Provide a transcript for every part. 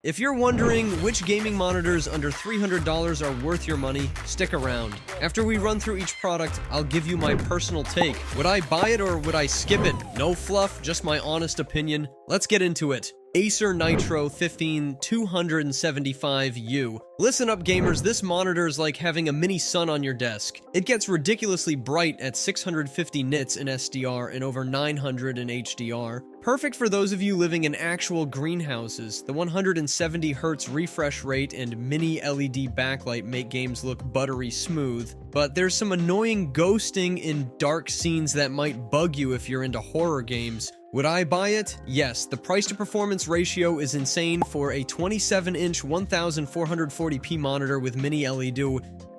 If you're wondering which gaming monitors under $300 are worth your money, stick around. After we run through each product, I'll give you my personal take. Would I buy it or would I skip it? No fluff, just my honest opinion. Let's get into it. Acer Nitro XV275U. Listen up gamers, this monitor is like having a mini sun on your desk. It gets ridiculously bright at 650 nits in SDR and over 900 in HDR. Perfect for those of you living in actual greenhouses. The 170Hz refresh rate and mini LED backlight make games look buttery smooth, but there's some annoying ghosting in dark scenes that might bug you if you're into horror games. Would I buy it? Yes, the price to performance ratio is insane for a 27-inch 1440p monitor with mini LED.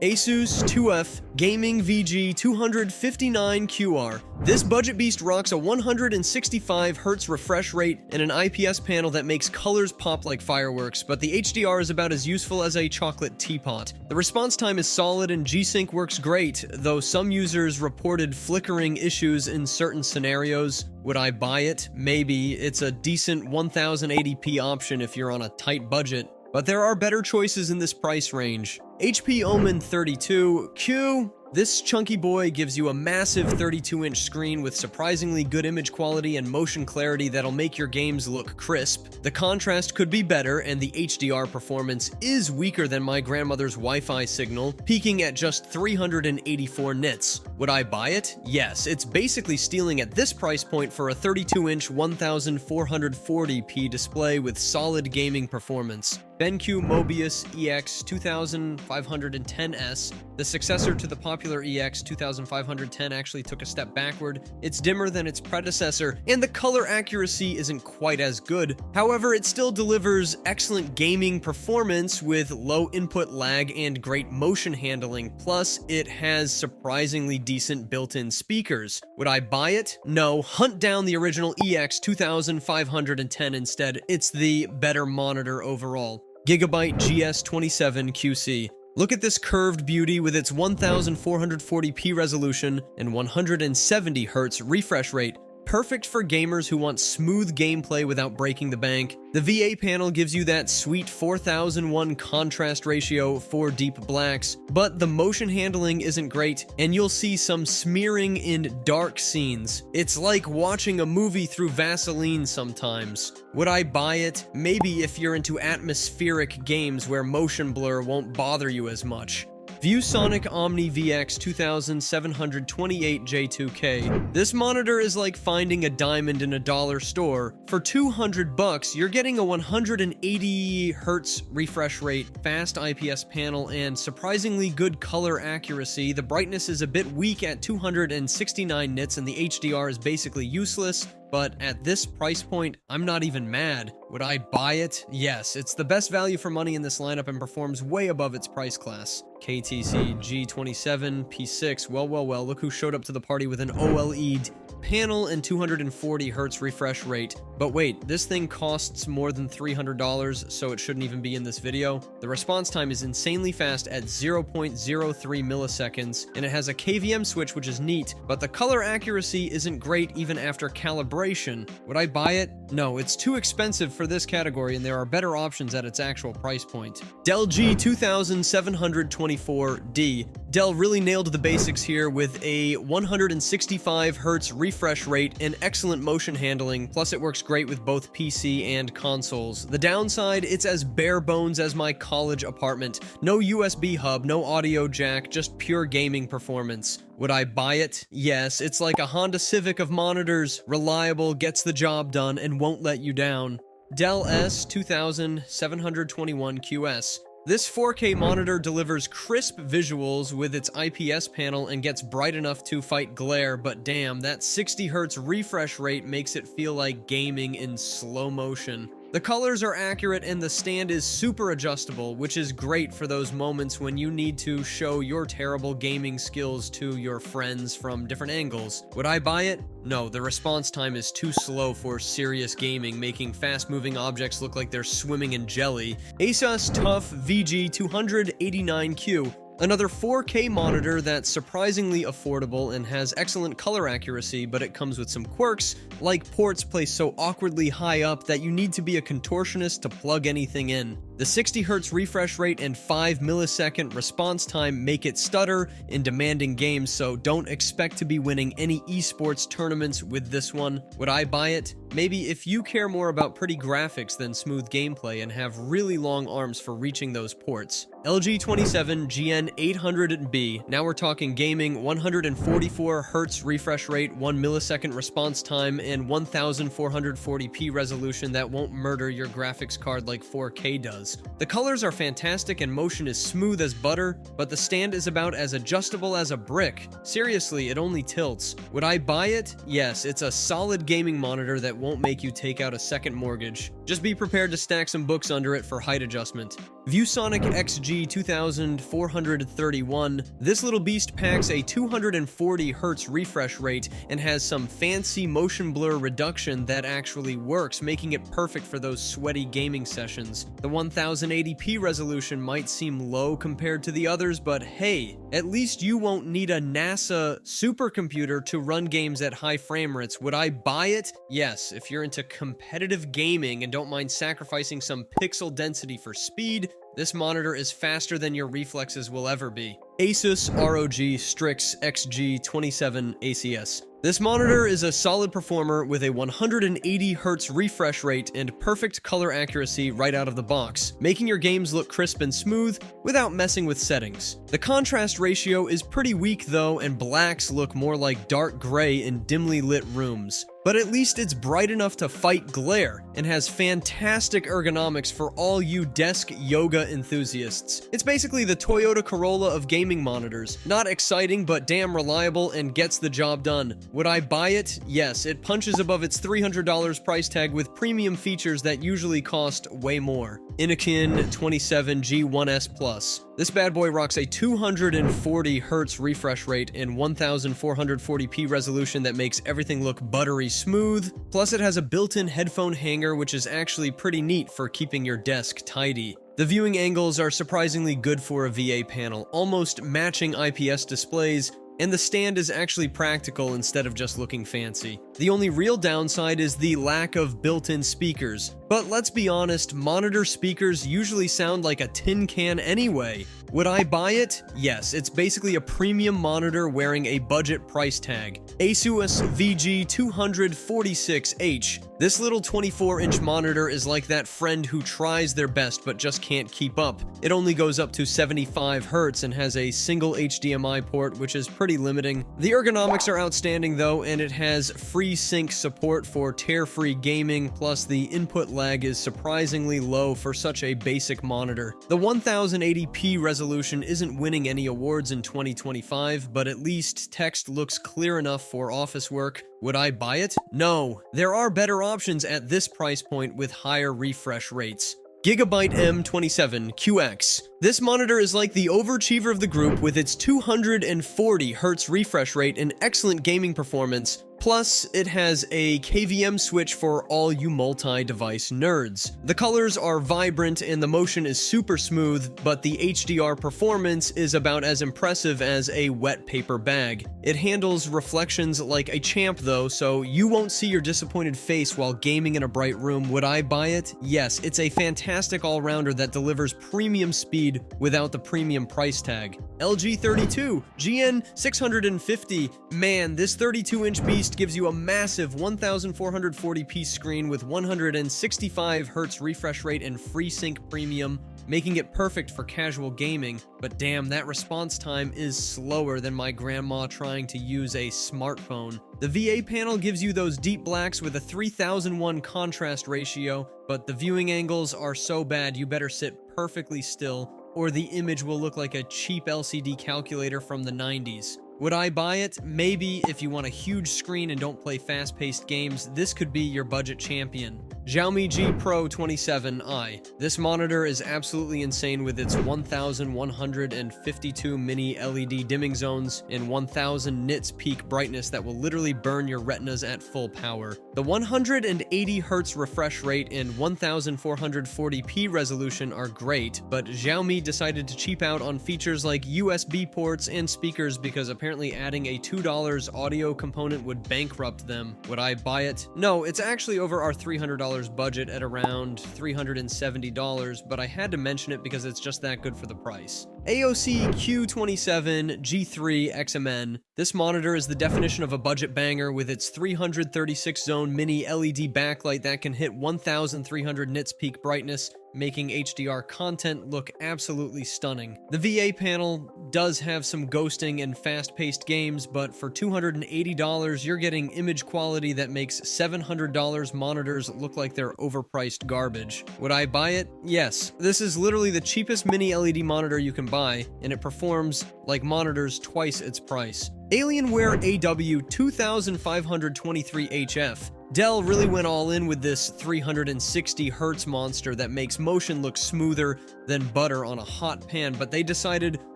Asus TUF VG259QR. This budget beast rocks a 165Hz refresh rate and an IPS panel that makes colors pop like fireworks, but the HDR is about as useful as a chocolate teapot. The response time is solid and G-Sync works great, though some users reported flickering issues in certain scenarios. Would I buy it? Maybe. It's a decent 1080p option if you're on a tight budget, but there are better choices in this price range. HP Omen 32Q. This chunky boy gives you a massive 32-inch screen with surprisingly good image quality and motion clarity that'll make your games look crisp. The contrast could be better, and the HDR performance is weaker than my grandmother's Wi-Fi signal, peaking at just 384 nits. Would I buy it? Yes, it's basically stealing at this price point for a 32-inch 1440p display with solid gaming performance. BenQ Mobiuz EX2510S, the successor to the popular EX2510, actually took a step backward. It's dimmer than its predecessor, and the color accuracy isn't quite as good. However, it still delivers excellent gaming performance with low input lag and great motion handling, plus it has surprisingly decent built-in speakers. Would I buy it? No, hunt down the original EX2510 instead. It's the better monitor overall. Gigabyte GS27QC. Look at this curved beauty with its 1440p resolution and 170Hz refresh rate. Perfect for gamers who want smooth gameplay without breaking the bank. The VA panel gives you that sweet 4001 contrast ratio for deep blacks, but the motion handling isn't great, and you'll see some smearing in dark scenes. It's like watching a movie through Vaseline sometimes. Would I buy it? Maybe if you're into atmospheric games where motion blur won't bother you as much. ViewSonic Omni VX2728J-2K. This monitor is like finding a diamond in a dollar store. For $200, you're getting a 180Hz refresh rate, fast IPS panel, and surprisingly good color accuracy. The brightness is a bit weak at 269 nits, and the HDR is basically useless. But at this price point, I'm not even mad. Would I buy it? Yes, it's the best value for money in this lineup and performs way above its price class. KTC G27P6, well, look who showed up to the party with an OLED panel and 240Hz refresh rate. But wait, this thing costs more than $300, so it shouldn't even be in this video. The response time is insanely fast at 0.03 milliseconds, and it has a KVM switch, which is neat, but the color accuracy isn't great even after calibration. Would I buy it? No, it's too expensive for this category, and there are better options at its actual price point. Dell G2724D. Dell really nailed the basics here with a 165Hz refresh rate and excellent motion handling, plus it works great with both PC and consoles. The downside, it's as bare bones as my college apartment. No USB hub, no audio jack, just pure gaming performance. Would I buy it? Yes, it's like a Honda Civic of monitors, reliable, gets the job done, and won't let you down. Dell S2721QS. This 4K monitor delivers crisp visuals with its IPS panel and gets bright enough to fight glare, but damn, that 60Hz refresh rate makes it feel like gaming in slow motion. The colors are accurate and the stand is super adjustable, which is great for those moments when you need to show your terrible gaming skills to your friends from different angles. Would I buy it? No, the response time is too slow for serious gaming, making fast-moving objects look like they're swimming in jelly. Asus TUF VG289Q. Another 4K monitor that's surprisingly affordable and has excellent color accuracy, but it comes with some quirks, like ports placed so awkwardly high up that you need to be a contortionist to plug anything in. The 60Hz refresh rate and 5 millisecond response time make it stutter in demanding games, so don't expect to be winning any esports tournaments with this one. Would I buy it? Maybe if you care more about pretty graphics than smooth gameplay and have really long arms for reaching those ports. LG27GN800B, now we're talking gaming, 144Hz refresh rate, 1 millisecond response time, and 1440p resolution that won't murder your graphics card like 4K does. The colors are fantastic and motion is smooth as butter, but the stand is about as adjustable as a brick. Seriously, it only tilts. Would I buy it? Yes, it's a solid gaming monitor that won't make you take out a second mortgage. Just be prepared to stack some books under it for height adjustment. ViewSonic XG2431. This little beast packs a 240Hz refresh rate and has some fancy motion blur reduction that actually works, making it perfect for those sweaty gaming sessions. The 1080p resolution might seem low compared to the others, but hey, at least you won't need a NASA supercomputer to run games at high frame rates. Would I buy it? Yes, if you're into competitive gaming and don't mind sacrificing some pixel density for speed, this monitor is faster than your reflexes will ever be. Asus ROG Strix XG27ACS. This monitor is a solid performer with a 180Hz refresh rate and perfect color accuracy right out of the box, making your games look crisp and smooth without messing with settings. The contrast ratio is pretty weak though, and blacks look more like dark gray in dimly lit rooms. But at least it's bright enough to fight glare and has fantastic ergonomics for all you desk yoga enthusiasts. It's basically the Toyota Corolla of gaming monitors. Not exciting, but damn reliable and gets the job done. Would I buy it? Yes, it punches above its $300 price tag with premium features that usually cost way more. Innocn 27G1S Plus. This bad boy rocks a 240Hz refresh rate and 1440p resolution that makes everything look buttery smooth. Plus it has a built-in headphone hanger, which is actually pretty neat for keeping your desk tidy. The viewing angles are surprisingly good for a VA panel, almost matching IPS displays, and the stand is actually practical instead of just looking fancy. The only real downside is the lack of built-in speakers. But let's be honest, monitor speakers usually sound like a tin can anyway. Would I buy it? Yes, it's basically a premium monitor wearing a budget price tag. Asus VG246H. This little 24-inch monitor is like that friend who tries their best but just can't keep up. It only goes up to 75Hz and has a single HDMI port, which is pretty limiting. The ergonomics are outstanding though, and it has FreeSync support for tear-free gaming, plus the input lag is surprisingly low for such a basic monitor. The 1080p resolution isn't winning any awards in 2025, but at least text looks clear enough for office work. Would I buy it? No. There are better options at this price point with higher refresh rates. Gigabyte M27QX. This monitor is like the overachiever of the group with its 240Hz refresh rate and excellent gaming performance. Plus, it has a KVM switch for all you multi-device nerds. The colors are vibrant and the motion is super smooth, but the HDR performance is about as impressive as a wet paper bag. It handles reflections like a champ though, so you won't see your disappointed face while gaming in a bright room. Would I buy it? Yes, it's a fantastic all-rounder that delivers premium speed without the premium price tag. LG32 GN650. Man, this 32-inch beast gives you a massive 1440p screen with 165Hz refresh rate and FreeSync Premium, making it perfect for casual gaming. But damn, that response time is slower than my grandma trying to use a smartphone. The VA panel gives you those deep blacks with a 3001 contrast ratio, but the viewing angles are so bad you better sit perfectly still, or the image will look like a cheap LCD calculator from the 90s. Would I buy it? Maybe. If you want a huge screen and don't play fast-paced games, this could be your budget champion. Xiaomi G Pro 27i. This monitor is absolutely insane with its 1152 mini LED dimming zones and 1000 nits peak brightness that will literally burn your retinas at full power. The 180Hz refresh rate and 1440p resolution are great, but Xiaomi decided to cheap out on features like USB ports and speakers because apparently adding a $2 audio component would bankrupt them. Would I buy it? No, it's actually over our $300 budget at around $370, but I had to mention it because it's just that good for the price. AOC Q27G3XMN. This monitor is the definition of a budget banger with its 336 zone mini LED backlight that can hit 1300 nits peak brightness, making HDR content look absolutely stunning. The VA panel does have some ghosting and fast-paced games, but for $280, you're getting image quality that makes $700 monitors look like they're overpriced garbage. Would I buy it? Yes. This is literally the cheapest mini LED monitor you can buy, and it performs like monitors twice its price. Alienware AW2523HF. Dell really went all in with this 360Hz monster that makes motion look smoother than butter on a hot pan, but they decided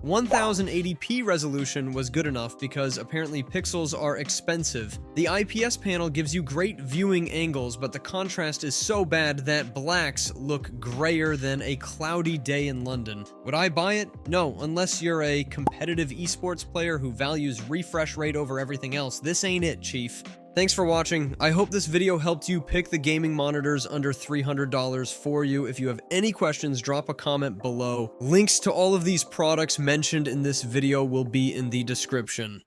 1080p resolution was good enough because apparently pixels are expensive. The IPS panel gives you great viewing angles, but the contrast is so bad that blacks look grayer than a cloudy day in London. Would I buy it? No, unless you're a competitive esports player who values refresh rate over everything else. This ain't it, chief. Thanks for watching. I hope this video helped you pick the gaming monitors under $300 for you. If you have any questions, drop a comment below. Links to all of these products mentioned in this video will be in the description.